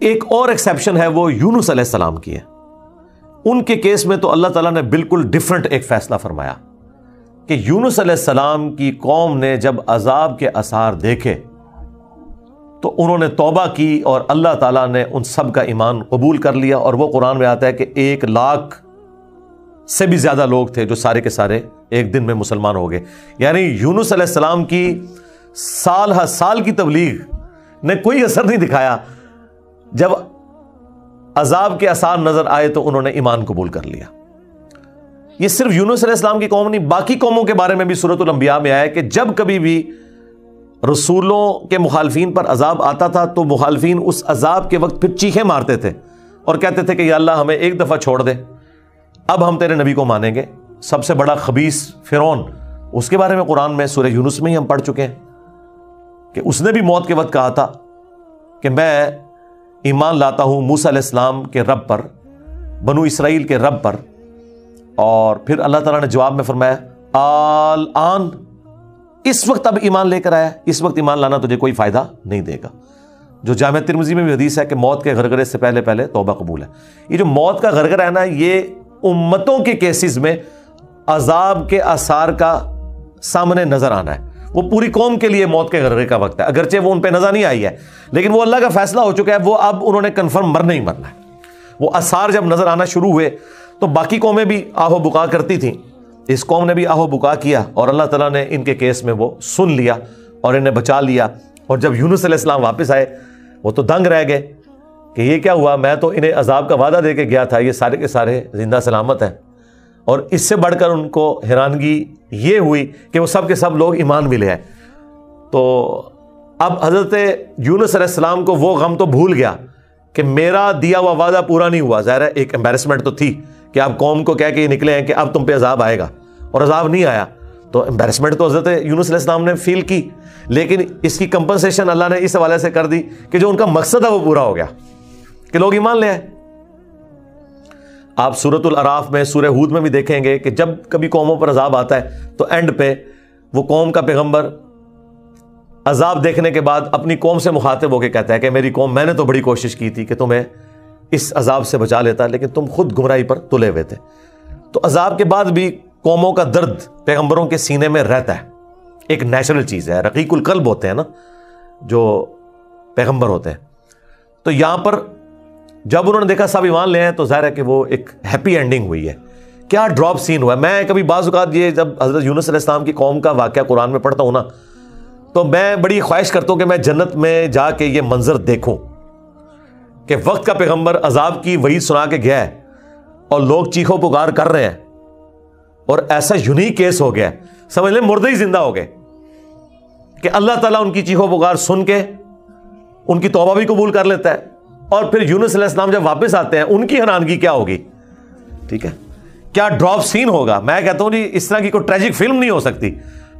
ایک اور ایکسیپشن ہے وہ یونس علیہ السلام کی ہے. ان کے کیس میں تو اللہ تعالیٰ نے بالکل ڈیفرنٹ ایک فیصلہ فرمایا کہ یونس علیہ السلام کی قوم نے جب عذاب کے آثار دیکھے تو انہوں نے توبہ کی اور اللہ تعالیٰ نے ان سب کا ایمان قبول کر لیا. اور وہ قرآن میں آتا ہے کہ 1,00,000 سے بھی زیادہ لوگ تھے جو سارے کے سارے ایک دن میں مسلمان ہو گئے. یعنی یونس علیہ السلام کی سال ہر سال کی تبلیغ نے کوئی اثر نہیں دکھایا. جب عذاب کے آثار نظر آئے تو انہوں نے ایمان قبول کر لیا. یہ صرف یونس علیہ السلام کی قوم نہیں، باقی قوموں کے بارے میں بھی سورۃ الانبیاء میں آیا کہ جب کبھی بھی رسولوں کے مخالفین پر عذاب آتا تھا تو مخالفین اس عذاب کے وقت پھر چیخیں مارتے تھے اور کہتے تھے کہ یا اللہ ہمیں ایک دفعہ چھوڑ دے، اب ہم تیرے نبی کو مانیں گے. سب سے بڑا خبیث فرعون، اس کے بارے میں قرآن میں سورہ یونس میں ہی ہم پڑھ چکے ہیں کہ اس نے بھی موت کے وقت کہا تھا کہ میں ایمان لاتا ہوں موسیٰ علیہ السلام کے رب پر، بنو اسرائیل کے رب پر. اور پھر اللہ تعالیٰ نے جواب میں فرمایا آن، اس وقت اب ایمان لے کر آیا، اس وقت ایمان لانا تجھے کوئی فائدہ نہیں دے گا. جو جامع ترمذی میں بھی حدیث ہے کہ موت کے غرغرے سے پہلے پہلے توبہ قبول ہے. یہ جو موت کا غرغرہ ہے نا، یہ امتوں کے کیسز میں عذاب کے آثار کا سامنے نظر آنا ہے. وہ پوری قوم کے لیے موت کے غرغرے کا وقت ہے، اگرچہ وہ ان پہ نظر نہیں آئی ہے لیکن وہ اللہ کا فیصلہ ہو چکا ہے. وہ اب انہوں نے کنفرم مرنا ہی مرنا ہے. وہ آثار جب نظر آنا شروع ہوئے تو باقی قومیں بھی آہو بکا کرتی تھیں، اس قوم نے بھی آہو بکا کیا اور اللہ تعالیٰ نے ان کے کیس میں وہ سن لیا اور انہیں بچا لیا. اور جب یونس علیہ السلام واپس آئے وہ تو دنگ رہ گئے کہ یہ کیا ہوا، میں تو انہیں عذاب کا وعدہ دے کے گیا تھا، یہ سارے کے سارے زندہ سلامت ہیں. اور اس سے بڑھ کر ان کو حیرانگی یہ ہوئی کہ وہ سب کے سب لوگ ایمان ملے ہیں. تو اب حضرت یونس علیہ السلام کو وہ غم تو بھول گیا کہ میرا دیا ہوا وعدہ پورا نہیں ہوا. ظاہر ہے ایک امبیرسمنٹ تو تھی کہ آپ قوم کو کہہ کے یہ نکلے ہیں کہ اب تم پہ عذاب آئے گا اور عذاب نہیں آیا، تو امبیرسمنٹ تو حضرت یونس علیہ السلام نے فیل کی، لیکن اس کی کمپنسیشن اللہ نے اس حوالے سے کر دی کہ جو ان کا مقصد ہے وہ پورا ہو گیا کہ لوگ ایمان لے آئے. آپ سورۃ الاعراف میں، سورہ ہود میں بھی دیکھیں گے کہ جب کبھی قوموں پر عذاب آتا ہے تو اینڈ پہ وہ قوم کا پیغمبر عذاب دیکھنے کے بعد اپنی قوم سے مخاطب ہو کے کہتا ہے کہ میری قوم، میں نے تو بڑی کوشش کی تھی کہ تمہیں اس عذاب سے بچا لیتا لیکن تم خود گمراہی پر تلے ہوئے تھے. تو عذاب کے بعد بھی قوموں کا درد پیغمبروں کے سینے میں رہتا ہے، ایک نیچرل چیز ہے. رقیق القلب ہوتے ہیں نا جو پیغمبر ہوتے ہیں. تو یہاں پر جب انہوں نے دیکھا سب ایمان لے ہیں تو ظاہر ہے کہ وہ ایک ہیپی اینڈنگ ہوئی ہے. کیا ڈراپ سین ہوا ہے. میں کبھی بعض اوقات یہ جب حضرت یونس علیہ السلام کی قوم کا واقعہ قرآن میں پڑھتا ہوں نا تو میں بڑی خواہش کرتا ہوں کہ میں جنت میں جا کے یہ منظر دیکھوں کہ وقت کا پیغمبر عذاب کی وحی سنا کے گیا ہے اور لوگ چیخو پکار کر رہے ہیں اور ایسا یونیک کیس ہو گیا ہے، سمجھ لیں مردے ہی زندہ ہو گئے کہ اللہ تعالیٰ ان کی چیخو پکار سن کے ان کی توبہ بھی قبول کر لیتا ہے. اور پھر یونس علیہ السلام جب واپس آتے ہیں ان کی حیرانگی کیا ہوگی. ٹھیک ہے، کیا ڈراپ سین ہوگا. میں کہتا ہوں جی اس طرح کی کوئی ٹریجک فلم نہیں ہو سکتی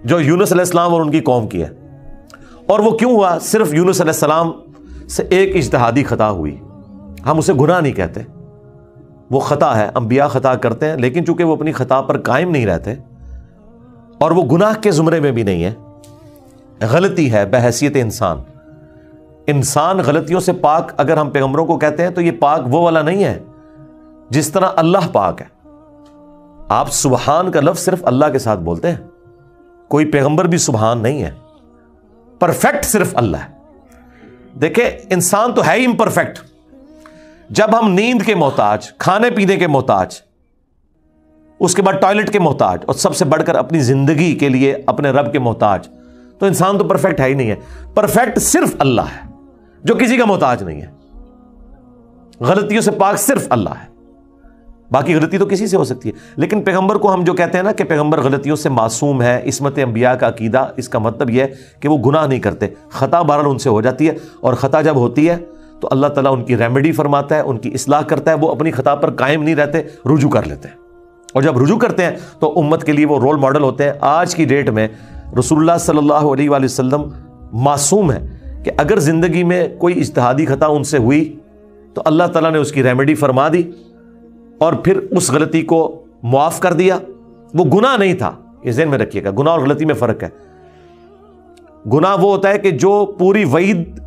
جو یونس علیہ السلام اور ان کی قوم کی ہے. اور وہ کیوں ہوا؟ صرف یونس علیہ السلام سے ایک اجتہادی خطا ہوئی. ہم اسے گناہ نہیں کہتے، وہ خطا ہے. انبیاء خطا کرتے ہیں لیکن چونکہ وہ اپنی خطا پر قائم نہیں رہتے اور وہ گناہ کے زمرے میں بھی نہیں ہے، غلطی ہے بحیثیت انسان. انسان غلطیوں سے پاک اگر ہم پیغمبروں کو کہتے ہیں تو یہ پاک وہ والا نہیں ہے جس طرح اللہ پاک ہے. آپ سبحان کا لفظ صرف اللہ کے ساتھ بولتے ہیں، کوئی پیغمبر بھی سبحان نہیں ہے. پرفیکٹ صرف اللہ ہے. دیکھیں انسان تو ہے ہی امپرفیکٹ. جب ہم نیند کے محتاج، کھانے پینے کے محتاج، اس کے بعد ٹوائلٹ کے محتاج اور سب سے بڑھ کر اپنی زندگی کے لیے اپنے رب کے محتاج، تو انسان تو پرفیکٹ ہے ہی نہیں ہے. پرفیکٹ صرف اللہ ہے جو کسی کا محتاج نہیں ہے. غلطیوں سے پاک صرف اللہ ہے، باقی غلطی تو کسی سے ہو سکتی ہے. لیکن پیغمبر کو ہم جو کہتے ہیں نا کہ پیغمبر غلطیوں سے معصوم ہے، عصمت انبیاء کا عقیدہ، اس کا مطلب یہ ہے کہ وہ گناہ نہیں کرتے. خطا بہرحال ان سے ہو جاتی ہے اور خطا جب ہوتی ہے تو اللہ تعالیٰ ان کی ریمیڈی فرماتا ہے، ان کی اصلاح کرتا ہے. وہ اپنی خطا پر قائم نہیں رہتے، رجوع کر لیتے ہیں. اور جب رجوع کرتے ہیں تو امت کے لیے وہ رول ماڈل ہوتے ہیں. آج کی ڈیٹ میں رسول اللہ صلی اللہ علیہ وآلہ وسلم معصوم ہے کہ اگر زندگی میں کوئی اجتہادی خطا ان سے ہوئی تو اللہ تعالیٰ نے اس کی ریمیڈی فرما دی اور پھر اس غلطی کو معاف کر دیا. وہ گناہ نہیں تھا، یہ ذہن میں رکھیے گا. گناہ اور غلطی میں فرق ہے. گناہ وہ ہوتا ہے کہ جو پوری وعید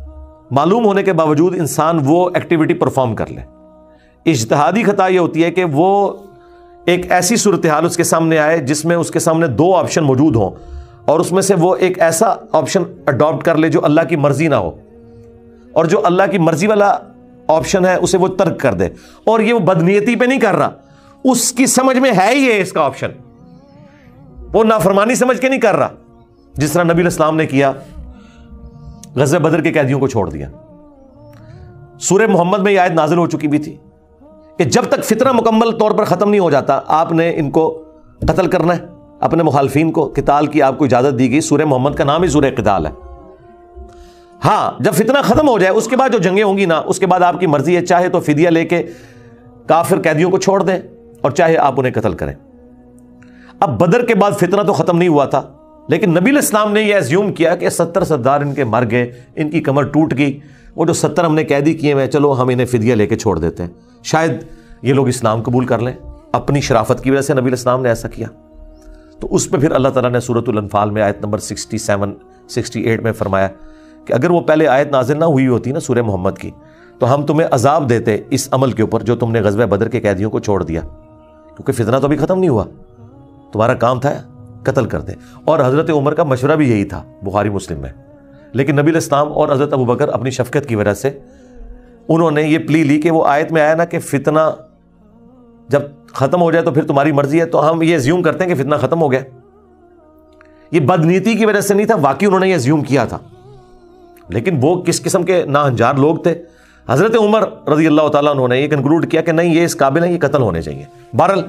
معلوم ہونے کے باوجود انسان وہ ایکٹیویٹی پرفارم کر لے. اجتہادی خطا یہ ہوتی ہے کہ وہ ایک ایسی صورتحال اس کے سامنے آئے جس میں اس کے سامنے دو آپشن موجود ہوں اور اس میں سے وہ ایک ایسا آپشن اڈاپٹ کر لے جو اللہ کی مرضی نہ ہو, اور جو اللہ کی مرضی والا آپشن ہے اسے وہ ترک کر دے. اور یہ وہ بدنیتی پہ نہیں کر رہا, اس کی سمجھ میں ہے ہی اس کا آپشن, وہ نافرمانی سمجھ کے نہیں کر رہا. جس طرح نبی علیہ السلام نے کیا, غزوہ بدر کے قیدیوں کو چھوڑ دیا. سورہ محمد میں یہ آیت نازل ہو چکی بھی تھی کہ جب تک فتنہ مکمل طور پر ختم نہیں ہو جاتا آپ نے ان کو قتل کرنا ہے, اپنے مخالفین کو. قتال کی آپ کو اجازت دی گئی, سورہ محمد کا نام ہی سورہ قتال ہے. ہاں جب فتنہ ختم ہو جائے اس کے بعد جو جنگیں ہوں گی نا, اس کے بعد آپ کی مرضی ہے, چاہے تو فدیہ لے کے کافر قیدیوں کو چھوڑ دیں اور چاہے آپ انہیں قتل کریں. اب بدر کے بعد فتنہ تو ختم نہیں ہوا تھا, لیکن نبی علیہ السلام نے یہ ایزیوم کیا کہ 70 سردار ان کے مر گئے, ان کی کمر ٹوٹ گئی, وہ جو 70 ہم نے قیدی کیے ہیں چلو ہم انہیں فدیہ لے کے چھوڑ دیتے ہیں, شاید یہ لوگ اسلام قبول کر لیں. اپنی شرافت کی وجہ سے نبی علیہ السلام نے ایسا کیا. تو اس پہ پھر اللہ تعالیٰ نے سورۃ الانفال میں آیت نمبر 67-68 میں فرمایا کہ اگر وہ پہلے آیت نازل نہ ہوئی ہوتی نا سورہ محمد کی, تو ہم تمہیں عذاب دیتے اس عمل کے اوپر جو تم نے غزوہ بدر کے قیدیوں کو چھوڑ دیا, کیونکہ فتنہ تو ابھی ختم نہیں ہوا, تمہارا کام تھا قتل کر دیں. اور حضرت عمر کا مشورہ بھی یہی تھا بخاری مسلم میں, لیکن نبی علیہ السلام اور حضرت ابوبکر اپنی شفقت کی وجہ سے انہوں نے یہ پلی لی کہ وہ آیت میں آیا نا کہ فتنہ جب ختم ہو جائے تو پھر تمہاری مرضی ہے, تو ہم یہ ایزیوم کرتے ہیں کہ فتنہ ختم ہو گیا. یہ بدنیتی کی وجہ سے نہیں تھا, واقعی انہوں نے یہ ایزیوم کیا تھا, لیکن وہ کس قسم کے ناہنجار لوگ تھے. حضرت عمر رضی اللہ تعالیٰ عنہ نے یہ کنکلوڈ کیا کہ نہیں یہ اس قابل ہیں, یہ قتل ہونے چاہیے. بہرحال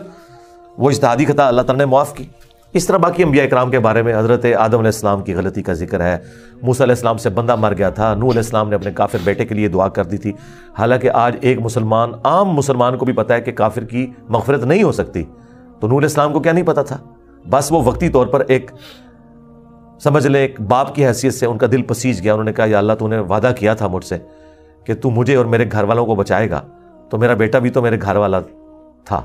وہ اجتہادی خطا اللہ تعالیٰ نے معاف کی. اس طرح باقی انبیاء اکرام کے بارے میں حضرت آدم علیہ السلام کی غلطی کا ذکر ہے, موسیٰ علیہ السلام سے بندہ مر گیا تھا, نوح علیہ السلام نے اپنے کافر بیٹے کے لیے دعا کر دی تھی. حالانکہ آج ایک مسلمان, عام مسلمان کو بھی پتا ہے کہ کافر کی مغفرت نہیں ہو سکتی, تو نوح علیہ السلام کو کیا نہیں پتا تھا, بس وہ وقتی طور پر ایک سمجھ لیں ایک باپ کی حیثیت سے ان کا دل پسیج گیا. انہوں نے کہا یا اللہ تو نے وعدہ کیا تھا مجھ سے کہ تو مجھے اور میرے گھر والوں کو بچائے گا, تو میرا بیٹا بھی تو میرے گھر والا تھا.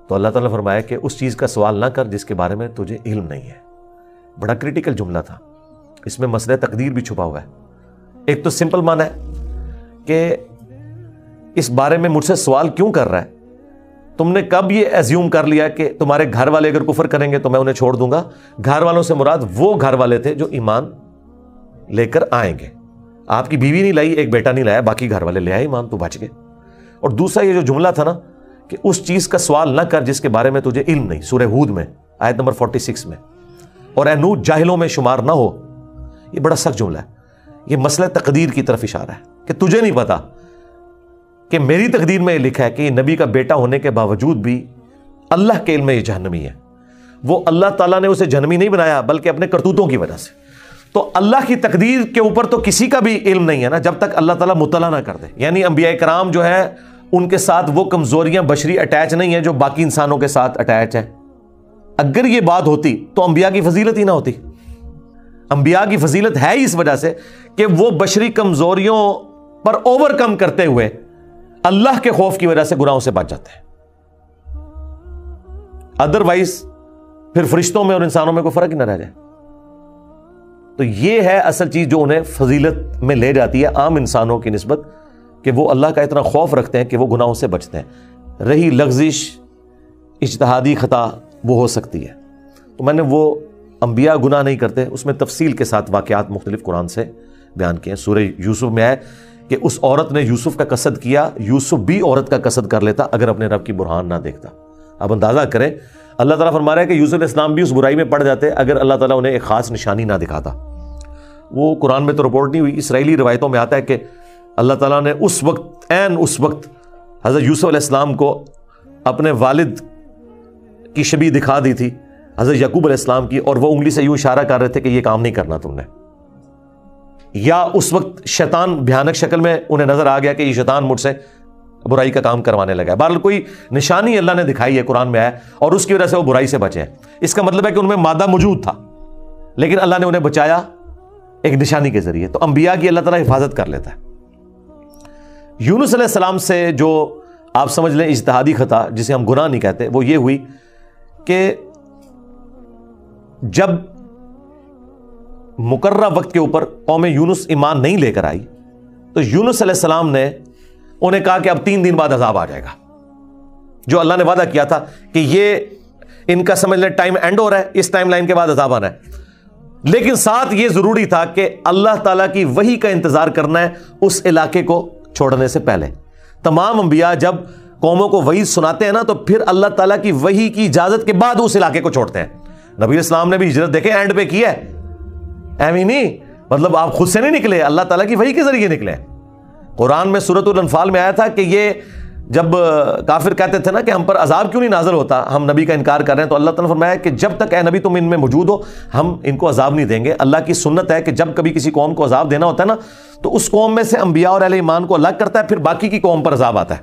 تو اللہ تعالیٰ نے فرمایا کہ اس چیز کا سوال نہ کر جس کے بارے میں تجھے علم نہیں ہے. بڑا کریٹیکل جملہ تھا, اس میں مسئلہ تقدیر بھی چھپا ہوا ہے. ایک تو سمپل معنی ہے کہ اس بارے میں مجھ سے سوال کیوں کر رہا ہے, تم نے کب یہ ایزیوم کر لیا کہ تمہارے گھر والے اگر کفر کریں گے تو میں انہیں چھوڑ دوں گا. گھر والوں سے مراد وہ گھر والے تھے جو ایمان لے کر آئیں گے. آپ کی بیوی نہیں لائی, ایک بیٹا نہیں لایا, باقی گھر والے لے آئے ایمان, تو بچ گئے. اور دوسرا یہ جو جملہ تھا نا کہ اس چیز کا سوال نہ کر جس کے بارے میں تجھے علم نہیں, سورہ ہود میں آیت نمبر 46 میں, اور اے نوح جاہلوں میں شمار نہ ہو. یہ بڑا سخت جملہ ہے, یہ مسئلہ تقدیر کی طرف اشارہ ہے کہ تجھے نہیں پتا کہ میری تقدیر میں یہ لکھا ہے کہ یہ نبی کا بیٹا ہونے کے باوجود بھی اللہ کے علم میں یہ جہنمی ہے. وہ اللہ تعالیٰ نے اسے جہنمی نہیں بنایا بلکہ اپنے کرتوتوں کی وجہ سے. تو اللہ کی تقدیر کے اوپر تو کسی کا بھی علم نہیں ہے نا جب تک اللہ تعالیٰ مطلع نہ کر دے. یعنی انبیاء کرام جو ہے ان کے ساتھ وہ کمزوریاں بشری اٹیچ نہیں ہیں جو باقی انسانوں کے ساتھ اٹیچ ہیں. اگر یہ بات ہوتی تو انبیاء کی فضیلت ہی نہ ہوتی. انبیاء کی فضیلت ہے اس وجہ سے کہ وہ بشری کمزوریوں پر اوور کم کرتے ہوئے اللہ کے خوف کی وجہ سے گناہوں سے بچ جاتے ہیں. ادروائز پھر فرشتوں میں اور انسانوں میں کوئی فرق ہی نہ رہ جائے. تو یہ ہے اصل چیز جو انہیں فضیلت میں لے جاتی ہے عام انسانوں کی نسبت, کہ وہ اللہ کا اتنا خوف رکھتے ہیں کہ وہ گناہوں سے بچتے ہیں. رہی لغزش اجتہادی خطا وہ ہو سکتی ہے. تو میں نے وہ انبیاء گناہ نہیں کرتے اس میں تفصیل کے ساتھ واقعات مختلف قرآن سے بیان کیے ہیں. سورہ یوسف میں ہے کہ اس عورت نے یوسف کا قصد کیا, یوسف بھی عورت کا قصد کر لیتا اگر اپنے رب کی برہان نہ دیکھتا. اب اندازہ کریں, اللہ تعالیٰ فرما رہا ہے کہ یوسف علیہ السلام بھی اس برائی میں پڑ جاتے اگر اللہ تعالیٰ انہیں ایک خاص نشانی نہ دکھاتا. وہ قرآن میں تو رپورٹ نہیں ہوئی, اسرائیلی روایتوں میں آتا ہے کہ اللہ تعالیٰ نے اس وقت حضرت یوسف علیہ السلام کو اپنے والد کی شبیہ دکھا دی تھی حضرت یعقوب علیہ السلام کی, اور وہ انگلی سے یوں اشارہ کر رہے تھے کہ یہ کام نہیں کرنا تم نے. یا اس وقت شیطان بھیانک شکل میں انہیں نظر آ گیا کہ یہ شیطان مجھ سے برائی کا کام کروانے لگا ہے. بہرحال کوئی نشانی اللہ نے دکھائی ہے قرآن میں ہے اور اس کی وجہ سے وہ برائی سے بچے ہیں. اس کا مطلب ہے کہ ان میں مادہ موجود تھا لیکن اللہ نے انہیں بچایا ایک نشانی کے ذریعے. تو انبیاء کی اللہ تعالیٰ حفاظت کر لیتا ہے. یونس علیہ السلام سے جو آپ سمجھ لیں اجتہادی خطا جسے ہم گناہ نہیں کہتے وہ یہ ہوئی کہ جب مقررہ وقت کے اوپر قوم یونس ایمان نہیں لے کر آئی تو یونس علیہ السلام نے انہیں کہا کہ اب 3 دن بعد عذاب آ جائے گا، جو اللہ نے وعدہ کیا تھا کہ یہ ان کا سمجھ لیں ٹائم اینڈ ہو رہا ہے، اس ٹائم لائن کے بعد عذاب آنا ہے۔ لیکن ساتھ یہ ضروری تھا کہ اللہ تعالیٰ کی وحی کا انتظار کرنا ہے اس علاقے کو چھوڑنے سے پہلے۔ تمام انبیاء جب قوموں کو وحی سناتے ہیں نا تو پھر اللہ تعالیٰ کی وحی کی اجازت کے بعد اس علاقے کو چھوڑتے ہیں۔ نبی اسلام نے بھی ہجرت دیکھیں اینڈ پہ کی ہے، ایویں نہیں، مطلب آپ خود سے نہیں نکلے، اللہ تعالیٰ کی وحی کے ذریعے نکلے۔ قرآن میں سورۃ الانفال میں آیا تھا کہ یہ جب کافر کہتے تھے نا کہ ہم پر عذاب کیوں نہیں نازل ہوتا، ہم نبی کا انکار کر رہے ہیں، تو اللہ تعالیٰ نے فرمایا کہ جب تک اے نبی تم ان میں موجود ہو ہم ان کو عذاب نہیں دیں گے۔ اللہ کی سنت ہے کہ جب کبھی کسی قوم کو عذاب دینا ہوتا ہے نا تو اس قوم میں سے انبیاء اور اہل ایمان کو الگ کرتا ہے، پھر باقی کی قوم پر عذاب آتا ہے،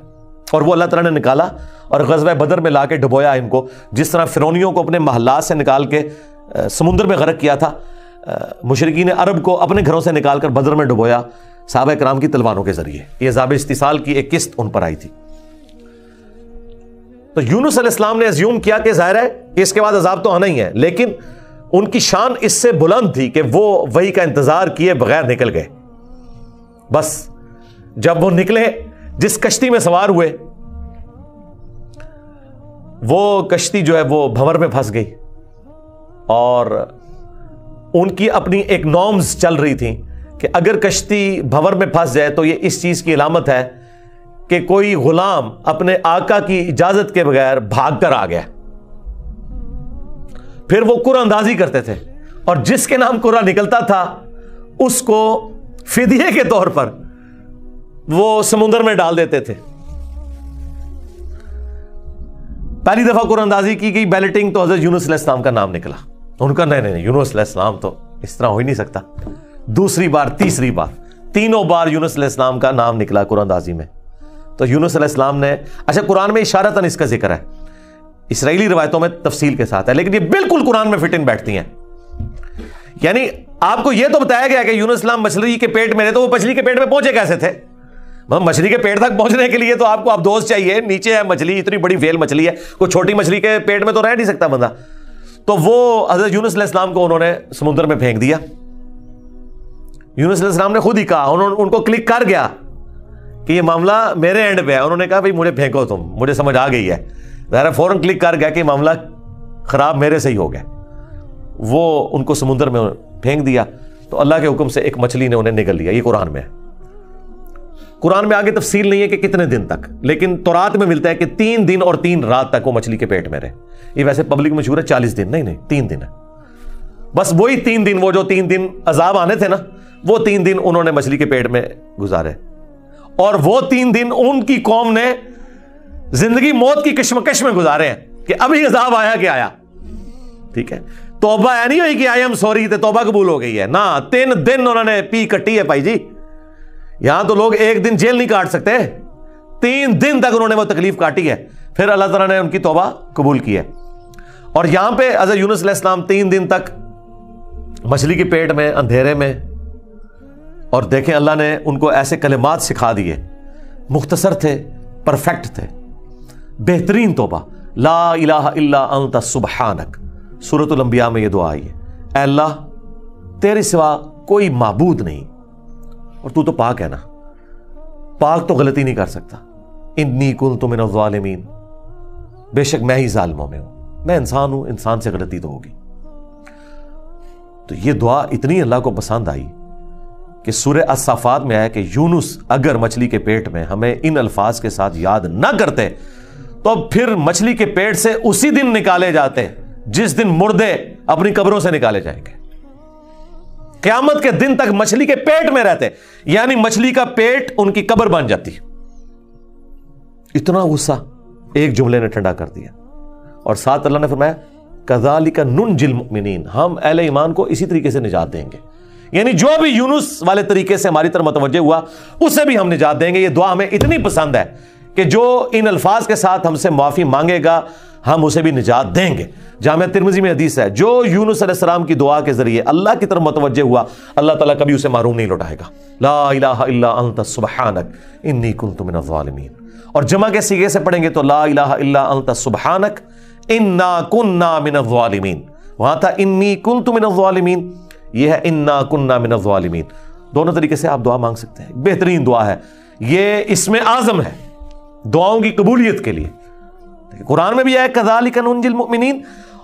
اور وہ اللہ تعالیٰ نے نکالا اور غزوہ بدر میں لا کے ڈبویا ان کو، جس طرح فرعونیوں کو اپنے محلات سے نکال کے سمندر میں غرق کیا تھا، مشرکین عرب کو اپنے گھروں سے نکال کر بدر میں ڈبویا صحابہ کرام کی تلواروں کے ذریعے۔ یہ عذاب استحصال کی ایک قسط ان پر آئی تھی۔ تو یونس علیہ السلام نے ازیوم کیا کہ ظاہر ہے کہ اس کے بعد عذاب تو آنا ہی ہے، لیکن ان کی شان اس سے بلند تھی کہ وہ وحی کا انتظار کیے بغیر نکل گئے۔ بس جب وہ نکلے، جس کشتی میں سوار ہوئے وہ کشتی جو ہے وہ بھنور میں پھنس گئی، اور ان کی اپنی ایک نارمز چل رہی تھی کہ اگر کشتی بھنور میں پھنس جائے تو یہ اس چیز کی علامت ہے کہ کوئی غلام اپنے آقا کی اجازت کے بغیر بھاگ کر آ گیا۔ پھر وہ قرعہ اندازی کرتے تھے، اور جس کے نام قرعہ نکلتا تھا اس کو فدیے کے طور پر وہ سمندر میں ڈال دیتے تھے۔ پہلی دفعہ قرعہ اندازی کی گئی، بیلٹنگ، تو حضرت یونس علیہ السلام کا نام نکلا۔ ان کا نہیں یونس علیہ السلام تو اس طرح ہو ہی نہیں سکتا۔ دوسری بار، تیسری بار، تینوں بار یونس علیہ السلام کا نام نکلا قرعہ اندازی میں۔ تو یونس علیہ السلام نے، اچھا قرآن میں اشارتاً اس کا ذکر ہے، اسرائیلی روایتوں میں تفصیل کے ساتھ ہے، لیکن یہ بالکل قرآن میں فٹ ان بیٹھتی ہیں۔ یعنی آپ کو یہ تو بتایا گیا کہ یونس علیہ السلام مچھلی کے پیٹ میں رہے، تو وہ مچھلی کے پیٹ میں پہنچے کیسے تھے؟ مچھلی کے پیٹ تک پہنچنے کے لیے تو آپ کو ابدوز چاہیے، نیچے ہے مچھلی، اتنی بڑی ویل مچھلی ہے، کوئی چھوٹی مچھلی کے پیٹ میں تو رہ نہیں سکتا بندہ۔ تو وہ حضرت یونس علیہ السلام کو انہوں نے سمندر میں پھینک دیا۔ یونس علیہ السلام نے خود ہی کہا، ان کو کلک کر گیا کہ یہ معاملہ میرے اینڈ پہ ہے۔ انہوں نے کہا بھائی مجھے پھینکو، تم، مجھے سمجھ آ گئی ہے، ظاہر فوراً کلک کر گیا کہ معاملہ خراب میرے سے ہی ہو گیا۔ وہ ان کو سمندر میں پھینک دیا تو اللہ کے حکم سے ایک مچھلی نے انہیں نگل لیا۔ یہ قرآن میں ہے، قرآن میں آگے تفصیل نہیں ہے کہ کتنے دن تک، لیکن تورات میں ملتا ہے کہ 3 دن اور 3 رات تک وہ مچھلی کے پیٹ میں رہے۔ یہ ویسے پبلک مشہور ہے 40 دن، نہیں 3 دن ہے، بس وہی 3 دن، وہ جو 3 دن عذاب آنے تھے نا، وہ 3 دن انہوں نے مچھلی کے پیٹ میں گزارے، اور وہ 3 دن ان کی قوم نے زندگی موت کی کشمکش میں گزارے ہیں کہ ابھی عذاب آیا کہ آیا۔ ٹھیک ہے، توبہ ہے نہیں ہوئی کہ آئی ایم سوری تے توبہ قبول ہو گئی ہے، نہ 3 دن انہوں نے پی کٹی ہے۔ بھائی جی یہاں تو لوگ 1 دن جیل نہیں کاٹ سکتے، 3 دن تک انہوں نے وہ تکلیف کاٹی ہے، پھر اللہ تعالیٰ نے ان کی توبہ قبول کی ہے۔ اور یہاں پہ حضرت یونس علیہ السلام 3 دن تک مچھلی کے پیٹ میں، اندھیرے میں، اور دیکھیں اللہ نے ان کو ایسے کلمات سکھا دیے، مختصر تھے، پرفیکٹ تھے، بہترین توبہ، لا الہ الا انت سبحانک۔ سورۃ الانبیاء میں یہ دعا آئی ہے، اے اللہ تیرے سوا کوئی معبود نہیں، اور تو پاک ہے نا، پاک تو غلطی نہیں کر سکتا، انی کنت من الظالمین، بے شک میں ہی ظالموں میں ہوں، میں انسان ہوں، انسان سے غلطی تو ہوگی۔ تو یہ دعا اتنی اللہ کو پسند آئی کہ سورہ الصافات میں آیا کہ یونس اگر مچھلی کے پیٹ میں ہمیں ان الفاظ کے ساتھ یاد نہ کرتے تو پھر مچھلی کے پیٹ سے اسی دن نکالے جاتے جس دن مردے اپنی قبروں سے نکالے جائیں گے، قیامت کے دن تک مچھلی کے پیٹ میں رہتے، یعنی مچھلی کا پیٹ ان کی قبر بن جاتی۔ اتنا غصہ ایک جملے نے ٹھنڈا کر دیا، اور ساتھ اللہ نے فرمایا کذالک ننجی المؤمنین، ہم اہل ایمان کو اسی طریقے سے نجات دیں گے، یعنی جو بھی یونس والے طریقے سے ہماری طرف متوجہ ہوا اسے بھی ہم نجات دیں گے۔ یہ دعا ہمیں اتنی پسند ہے کہ جو ان الفاظ کے ساتھ ہم سے معافی مانگے گا ہم اسے بھی نجات دیں گے۔ جامعہ ترمذی میں حدیث ہے، جو یونس علیہ السلام کی دعا کے ذریعے اللہ کی طرف متوجہ ہوا اللہ تعالیٰ کبھی اسے محروم نہیں لوٹائے گا۔ لا الہ الا انت سبحانک انی کنت من الظالمین، اور جمع کے صیغے سے پڑھیں گے تو لا الہ الا انت سبحانک انا کننا من الظالمین، وہاں تھا انی کنت من الظالمین، یہ ہے انا کننا من الظالمین. دونوں طریقے سے آپ دعا مانگ سکتے ہیں, بہترین دعا ہے یہ, اس میں اعظم ہے دعاؤں کی قبولیت کے لیے. قرآن میں بھی آیا کذالک ننجی المؤمنین,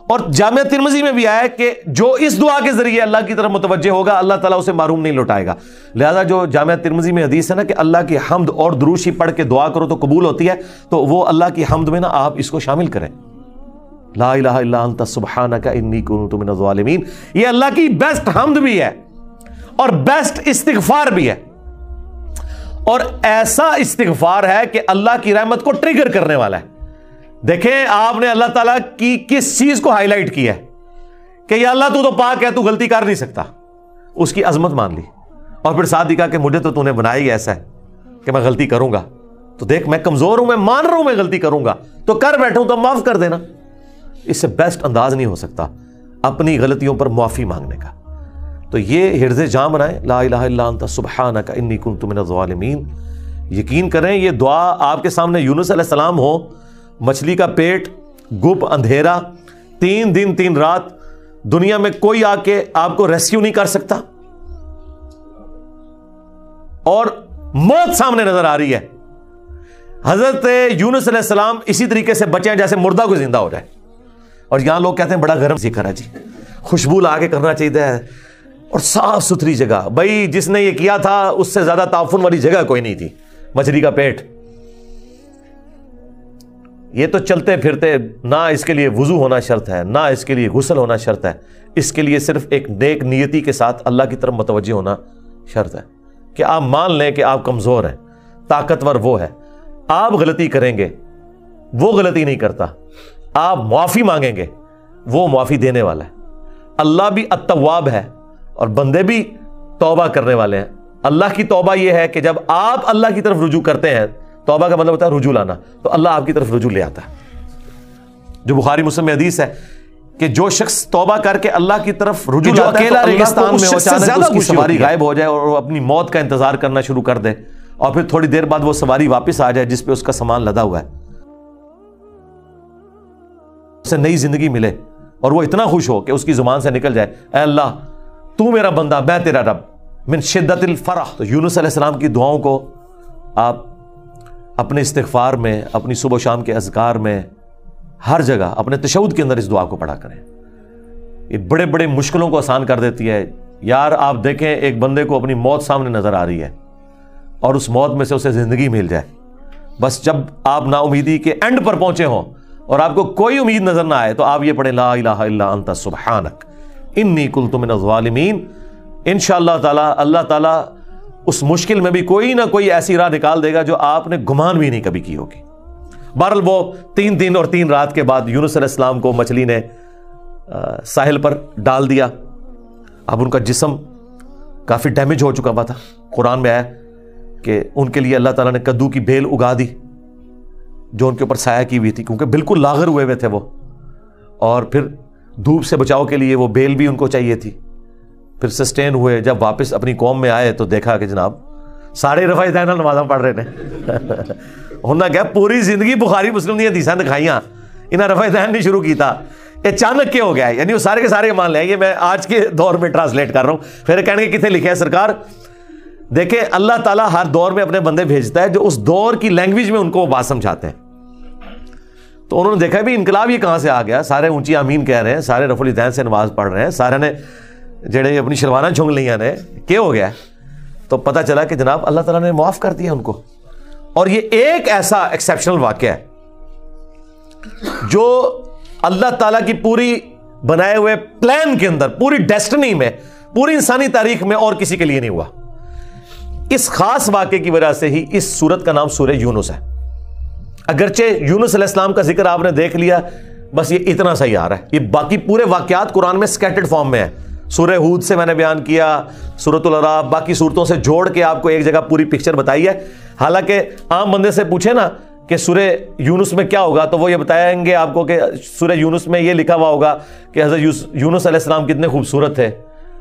اور جامعہ ترمذی میں بھی آیا کہ جو اس دعا کے ذریعے اللہ کی طرف متوجہ ہوگا اللہ تعالیٰ اسے محروم نہیں لوٹائے گا. لہذا جو جامعہ ترمذی میں حدیث ہے نا کہ اللہ کی حمد اور درود شریف پڑھ کے دعا کرو تو قبول ہوتی ہے, تو وہ اللہ کی حمد میں نا آپ اس کو شامل کریں. لا الہ الا انت سبحانک انی کنت من الظالمین, یہ اللہ کی بیسٹ حمد بھی ہے اور بیسٹ استغفار بھی ہے, اور ایسا استغفار ہے کہ اللہ کی رحمت کو ٹریگر کرنے والا ہے. دیکھیں آپ نے اللہ تعالیٰ کی کس چیز کو ہائی لائٹ کیا ہے کہ یا اللہ تو پاک ہے, تو غلطی کر نہیں سکتا, اس کی عظمت مان لی, اور پھر ساتھ ہی کہا کہ مجھے تو نے بنایا ہی ایسا ہے کہ میں غلطی کروں گا, تو دیکھ میں کمزور ہوں, میں مان رہا ہوں میں غلطی کروں گا, تو کر بیٹھوں تو معاف کر دینا. اس سے بیسٹ انداز نہیں ہو سکتا اپنی غلطیوں پر معافی مانگنے کا. تو یہ حرز جاں بنائیں, لا الہ الا انت سبحانک انی کنت من الظالمین. یقین کریں یہ دعا آپ کے سامنے یونس علیہ السلام ہو, مچھلی کا پیٹ, گپ, اندھیرا, 3 دن 3 رات, دنیا میں کوئی آ کے آپ کو ریسکیو نہیں کر سکتا, اور موت سامنے نظر آ رہی ہے. حضرت یونس علیہ السلام اسی طریقے سے بچے ہیں جیسے مردہ کو زندہ ہو جائے, اور یہاں لوگ کہتے ہیں بڑا گرم ذکر ہے جی, خوشبو لا کے کرنا چاہیے اور صاف ستھری جگہ. بھائی جس نے یہ کیا تھا اس سے زیادہ تعفن والی جگہ کوئی نہیں تھی, مچھلی کا پیٹ. یہ تو چلتے پھرتے, نہ اس کے لیے وضو ہونا شرط ہے, نہ اس کے لیے غسل ہونا شرط ہے, اس کے لیے صرف ایک نیک نیتی کے ساتھ اللہ کی طرف متوجہ ہونا شرط ہے کہ آپ مان لیں کہ آپ کمزور ہیں, طاقتور وہ ہے. آپ غلطی کریں گے, وہ غلطی نہیں کرتا. آپ معافی مانگیں گے, وہ معافی دینے والا ہے. اللہ بھی التواب ہے اور بندے بھی توبہ کرنے والے ہیں. اللہ کی توبہ یہ ہے کہ جب آپ اللہ کی طرف رجوع کرتے ہیں, توبہ کا مطلب ہوتا ہے رجوع لانا, تو اللہ آپ کی طرف رجوع لے آتا ہے. جو بخاری مسلم میں حدیث ہے کہ جو شخص توبہ کر کے اللہ کی طرف رجوع لاتا ہے تو ریگستان میں اچانک اس کی سواری غائب ہو جائے اور وہ اپنی موت کا انتظار کرنا شروع کر دے, اور پھر تھوڑی دیر بعد وہ سواری واپس آ جائے جس پہ اس کا سامان لدا ہوا ہے, اسے نئی زندگی ملے, اور وہ اتنا خوش ہو کہ اس کی زبان سے نکل جائے اے اللہ تو میرا بندہ میں تیرا رب, من شدت الفرح. تو یونس علیہ السلام کی دعاؤں کو آپ اپنے استغفار میں, اپنی صبح و شام کے اذکار میں, ہر جگہ اپنے تشہد کے اندر اس دعا کو پڑھا کریں. یہ بڑے بڑے مشکلوں کو آسان کر دیتی ہے. یار آپ دیکھیں ایک بندے کو اپنی موت سامنے نظر آ رہی ہے اور اس موت میں سے اسے زندگی مل جائے, بس جب آپ نا امیدی کے اینڈ پر پہنچے ہوں اور آپ کو کوئی امید نظر نہ آئے تو آپ یہ پڑھیں لا الہ الا انت سبحانک انی کنت من الظالمین. انشاءاللہ تعالی اللہ تعالیٰ اس مشکل میں بھی کوئی نہ کوئی ایسی راہ نکال دے گا جو آپ نے گمان بھی نہیں کبھی کی ہوگی. بہرحال وہ 3 دن اور 3 رات کے بعد یونس علیہ السلام کو مچھلی نے ساحل پر ڈال دیا. اب ان کا جسم کافی ڈیمیج ہو چکا ہوا تھا. قرآن میں آیا کہ ان کے لیے اللہ تعالیٰ نے کدو کی بیل اگا دی جو ان کے اوپر سایہ کی ہوئی تھی, کیونکہ بالکل لاغر ہوئے ہوئے تھے وہ, اور پھر دھوپ سے بچاؤ کے لیے وہ بیل بھی ان کو چاہیے تھی. پھر سسٹین ہوئے, جب واپس اپنی قوم میں آئے تو دیکھا کہ جناب سارے رفع دین نمازاں پڑھ رہے ہیں. انہوں نے کہا پوری زندگی بخاری مسلم دی حدیثاں دکھائیاں, انہیں رفع دین نہیں شروع کیتا, اچانک کیا ہو گیا ہے. یعنی وہ سارے کے سارے مان لیں, یہ میں آج کے دور میں ٹرانسلیٹ کر رہا ہوں. پھر کہنے کے کتنے لکھے ہیں سرکار, دیکھیں اللہ تعالیٰ ہر دور میں اپنے بندے بھیجتا ہے جو اس دور کی لینگویج میں ان کو وہ بات سمجھاتے ہیں. تو انہوں نے دیکھا بھی انقلاب یہ کہاں سے آ گیا, سارے اونچی آمین کہہ رہے ہیں, سارے رفع الدین سے نماز پڑھ رہے ہیں, سارے نے جڑے اپنی شلواریں جھنگ لیاں نے, کیا ہو گیا. تو پتہ چلا کہ جناب اللہ تعالیٰ نے معاف کر دیا ان کو. اور یہ ایک ایسا ایکسیپشنل واقعہ ہے جو اللہ تعالیٰ کی پوری بنائے ہوئے پلان کے اندر, پوری ڈیسٹنی میں, پوری انسانی تاریخ میں اور کسی کے لیے نہیں ہوا. اس خاص واقعے کی وجہ سے ہی اس سورت کا نام سورہ یونس ہے. اگرچہ یونس علیہ السلام کا ذکر آپ نے دیکھ لیا, بس یہ اتنا سا ہی آ رہا ہے. یہ باقی پورے واقعات قرآن میں سکیٹرڈ فارم میں ہے. سورہ ہود سے میں نے بیان کیا, سورۃ الاعراف, باقی صورتوں سے جوڑ کے آپ کو ایک جگہ پوری پکچر بتائی ہے. حالانکہ عام بندے سے پوچھے نا کہ سورہ یونس میں کیا ہوگا تو وہ یہ بتائیں گے آپ کو کہ سورہ یونس میں یہ لکھا ہوا ہوگا کہ حضرت یونس علیہ السلام کتنے خوبصورت تھے,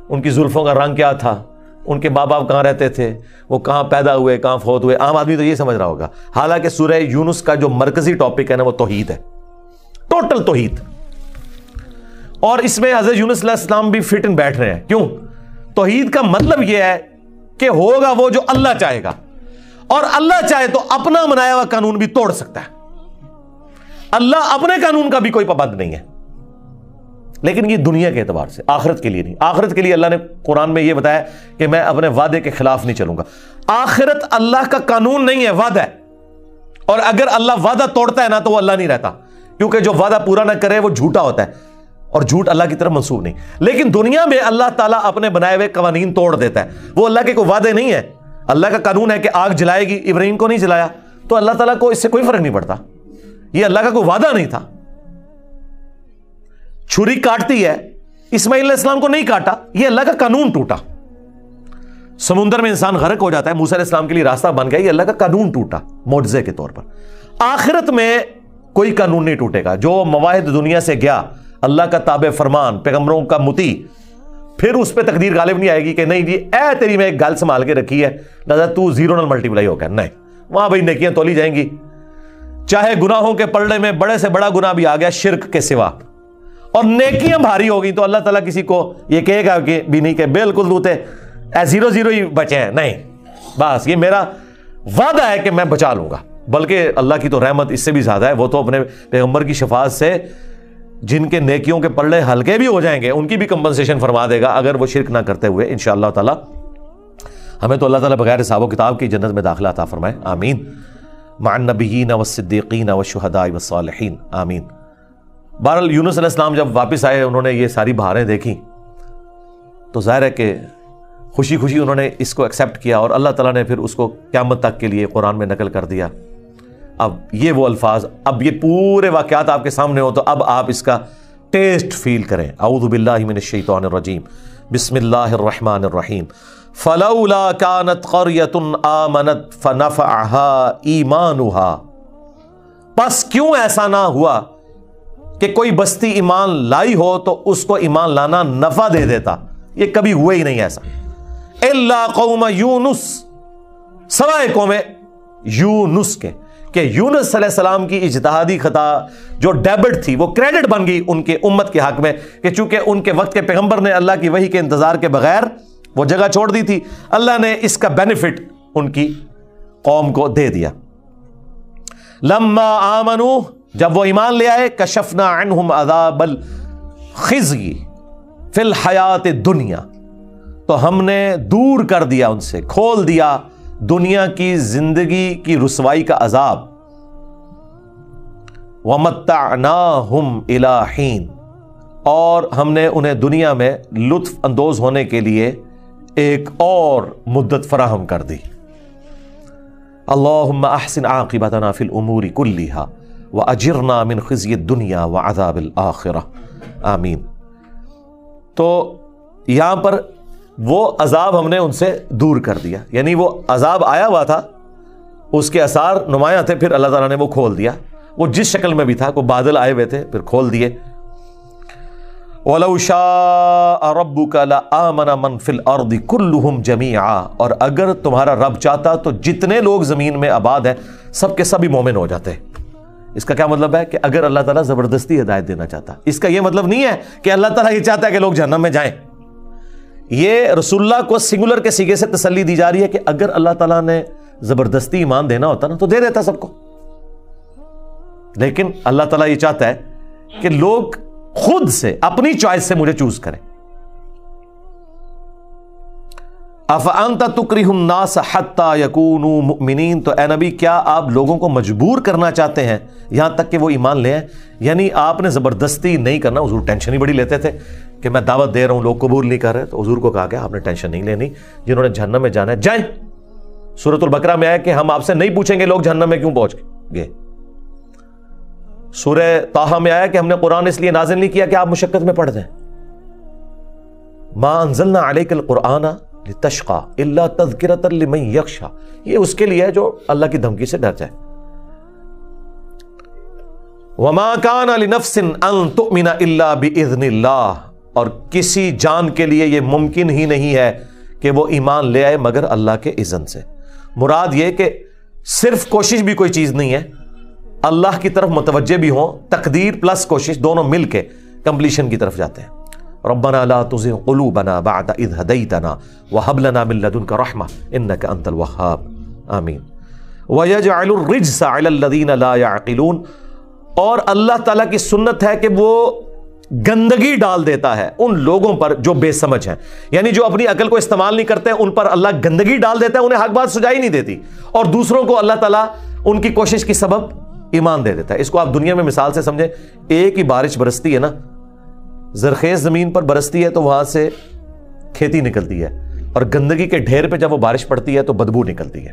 ان کی زلفوں کا رنگ کیا تھا, ان کے ماں باپ کہاں رہتے تھے, وہ کہاں پیدا ہوئے, کہاں فوت ہوئے. عام آدمی تو یہ سمجھ رہا ہوگا. حالانکہ سورہ یونس کا جو مرکزی ٹاپک ہے نا وہ توحید ہے, ٹوٹل توحید. اور اس میں حضرت یونس علیہ السلام بھی فٹ ان بیٹھ رہے ہیں. کیوں توحید کا مطلب یہ ہے کہ ہوگا وہ جو اللہ چاہے گا، اور اللہ چاہے تو اپنا بنایا ہوا قانون بھی توڑ سکتا ہے۔ اللہ اپنے قانون کا بھی کوئی پابند نہیں ہے، لیکن یہ دنیا کے اعتبار سے، آخرت کے لیے نہیں۔ آخرت کے لیے اللہ نے قرآن میں یہ بتایا کہ میں اپنے وعدے کے خلاف نہیں چلوں گا۔ آخرت اللہ کا قانون نہیں ہے، وعدہ ہے، اور اگر اللہ وعدہ توڑتا ہے نا تو وہ اللہ نہیں رہتا، کیونکہ جو وعدہ پورا نہ کرے وہ جھوٹا ہوتا ہے، اور جھوٹ اللہ کی طرف منسوب نہیں۔ لیکن دنیا میں اللہ تعالیٰ اپنے بنائے ہوئے قوانین توڑ دیتا ہے، وہ اللہ کے کوئی وعدے نہیں ہے۔ اللہ کا قانون ہے کہ آگ جلائے گی، ابراہیم کو نہیں جلایا، تو اللہ تعالیٰ کو اس سے کوئی فرق نہیں پڑتا، یہ اللہ کا کوئی وعدہ نہیں تھا۔ چھری کاٹتی ہے، اسماعیل علیہ السلام کو نہیں کاٹا، یہ اللہ کا قانون ٹوٹا۔ سمندر میں انسان غرق ہو جاتا ہے، موسیٰ علیہ السلام کے لیے راستہ بن گیا، یہ اللہ کا قانون ٹوٹا معجزے کے طور پر۔ آخرت میں کوئی قانون نہیں ٹوٹے گا۔ جو مواہد دنیا سے گیا، اللہ کا تابع فرمان، پیغمبروں کا مطیع، پھر اس پہ تقدیر غالب نہیں آئے گی کہ نہیں جی اے تیری میں ایک گل سنبھال کے رکھی ہے لہذا تو زیرو نال ملٹی پلائی ہو گیا، نہیں، وہاں بھائی نیکیاں تولی جائیں گی، چاہے گناہوں کے پلڑے میں بڑے سے بڑا گناہ بھی آ گیا شرک کے سوا، اور نیکیاں بھاری ہو گئی تو اللہ تعالیٰ کسی کو یہ کہے گا کہ بھی نہیں کہ بالکل دوتے زیرو زیرو ہی بچے ہیں، نہیں، بس یہ میرا وعدہ ہے کہ میں بچا لوں گا۔ بلکہ اللہ کی تو رحمت اس سے بھی زیادہ ہے، وہ تو اپنے پیغمبر کی شفاعت سے جن کے نیکیوں کے پلڑے ہلکے بھی ہو جائیں گے ان کی بھی کمپنسیشن فرما دے گا اگر وہ شرک نہ کرتے ہوئے، انشاءاللہ تعالی۔ ہمیں تو اللہ تعالیٰ بغیر حساب و کتاب کی جنت میں داخلہ عطا فرمائے، آمین، مع النبیین والصدیقین والشہداء والصالحین، آمین۔ بہرحال یونس علیہ السلام جب واپس آئے، انہوں نے یہ ساری بہاریں دیکھی تو ظاہر ہے کہ خوشی خوشی انہوں نے اس کو ایکسیپٹ کیا، اور اللہ تعالیٰ نے پھر اس کو قیامت تک کے لیے قرآن میں نقل کر دیا۔ اب یہ وہ الفاظ، اب یہ پورے واقعات آپ کے سامنے ہو تو اب آپ اس کا ٹیسٹ فیل کریں۔ اعوذ باللہ من الشیطان الرجیم، بسم اللہ الرحمن الرحیم، فلولا كانت قریة آمنت فنفعها ایمانها، پس کیوں ایسا نہ ہوا کہ کوئی بستی ایمان لائی ہو تو اس کو ایمان لانا نفع دے دیتا، یہ کبھی ہوا ہی نہیں ایسا۔ الا قوم یونس، سوائے قوم یونس کے، کہ یونس علیہ السلام کی اجتہادی خطا جو ڈیبٹ تھی وہ کریڈٹ بن گئی ان کے امت کے حق میں، کہ چونکہ ان کے وقت کے پیغمبر نے اللہ کی وحی کے انتظار کے بغیر وہ جگہ چھوڑ دی تھی، اللہ نے اس کا بینیفٹ ان کی قوم کو دے دیا۔ لما آمنوا، جب وہ ایمان لے آئے، کشفنا عنہم عذاب الخزی فی الحیات الدنیا، تو ہم نے دور کر دیا ان سے، کھول دیا دنیا کی زندگی کی رسوائی کا عذاب۔ وَمَتَّعْنَاهُمْ إِلَىٰ حِينٍ، اور ہم نے انہیں دنیا میں لطف اندوز ہونے کے لیے ایک اور مدت فراہم کر دی۔ اللہم احسن عاقبتنا فی الامور کلھا واجرنا من خزی الدنیا وعذاب الآخرہ، آمین۔ تو یہاں پر وہ عذاب ہم نے ان سے دور کر دیا، یعنی وہ عذاب آیا ہوا تھا، اس کے اثار نمایاں تھے، پھر اللہ تعالیٰ نے وہ کھول دیا، وہ جس شکل میں بھی تھا، کوئی بادل آئے ہوئے تھے پھر کھول دیے۔ وَلَوْ شَاءَ رَبُّكَ لَآمَنَ مَنْ فِي الْأَرْضِ كُلُّهُمْ جَمِيعًا، اور اگر تمہارا رب چاہتا تو جتنے لوگ زمین میں آباد ہیں سب کے سب ہی مومن ہو جاتے۔ اس کا کیا مطلب ہے کہ اگر اللہ تعالیٰ زبردستی ہدایت دینا چاہتا، اس کا یہ مطلب نہیں ہے کہ اللہ تعالیٰ یہ چاہتا ہے کہ لوگ جہنم میں جائیں۔ یہ رسول اللہ کو سنگولر کے سیغے سے تسلی دی جا رہی ہے کہ اگر اللہ تعالیٰ نے زبردستی ایمان دینا ہوتا نا تو دے دیتا سب کو، لیکن اللہ تعالیٰ یہ چاہتا ہے کہ لوگ خود سے اپنی چوائس سے مجھے چوز کریں۔ افانت تکرہ الناس حتی یکونوا مؤمنین، تو اے نبی کیا آپ لوگوں کو مجبور کرنا چاہتے ہیں یہاں تک کہ وہ ایمان لے آئیں؟ یعنی آپ نے زبردستی نہیں کرنا۔ حضور ٹینشن ہی بڑی لیتے تھے کہ میں دعوت دے رہا ہوں لوگ قبول نہیں کر رہے، تو حضور کو کہا کہ آپ نے ٹینشن نہیں لینی، جنہوں نے جہنم میں جانا ہے جائیں۔ سورۃ البقرہ میں آیا کہ ہم آپ سے نہیں پوچھیں گے لوگ جہنم میں کیوں پہنچ گئے۔ سورہ طٰہٰ میں آیا کہ ہم نے قرآن اس لیے نازل نہیں کیا کہ آپ مشقت میں پڑ جائیں۔ ما انزلنا علیک القرآن لتشقى الا تذکرۃ لمن یخشی، یہ اس کے لیے ہے جو اللہ کی دھمکی سے ڈر جائے۔ وما کان لنفس ان تؤمن الا باذن اللہ، اور کسی جان کے لیے یہ ممکن ہی نہیں ہے کہ وہ ایمان لے آئے مگر اللہ کے اذن سے۔ مراد یہ کہ صرف کوشش بھی کوئی چیز نہیں ہے، اللہ کی طرف متوجہ بھی ہوں، تقدیر پلس کوشش دونوں مل کے کمپلیشن کی طرف جاتے ہیں۔ ربنا لا تزغ قلوبنا بعد اذ هديتنا وهب لنا من لدنك رحمة انك انت الوهاب آمین. وَيَجْعَلُ الرِّجْسَ عَلَى الَّذِينَ لَا يَعْقِلُونَ، اور اللہ تعالیٰ کی سنت ہے کہ وہ گندگی ڈال دیتا ہے ان لوگوں پر جو بے سمجھ ہیں، یعنی جو اپنی عقل کو استعمال نہیں کرتے ان پر اللہ گندگی ڈال دیتا ہے، انہیں حق بات سجائی نہیں دیتی، اور دوسروں کو اللہ تعالیٰ ان کی کوشش کی سبب ایمان دے دیتا ہے. اس کو آپ دنیا میں مثال سے سمجھیں، ایک ہی بارش برستی ہے نا، زرخیز زمین پر برستی ہے تو وہاں سے کھیتی نکلتی ہے، اور گندگی کے ڈھیر پہ جب وہ بارش پڑتی ہے تو بدبو نکلتی ہے.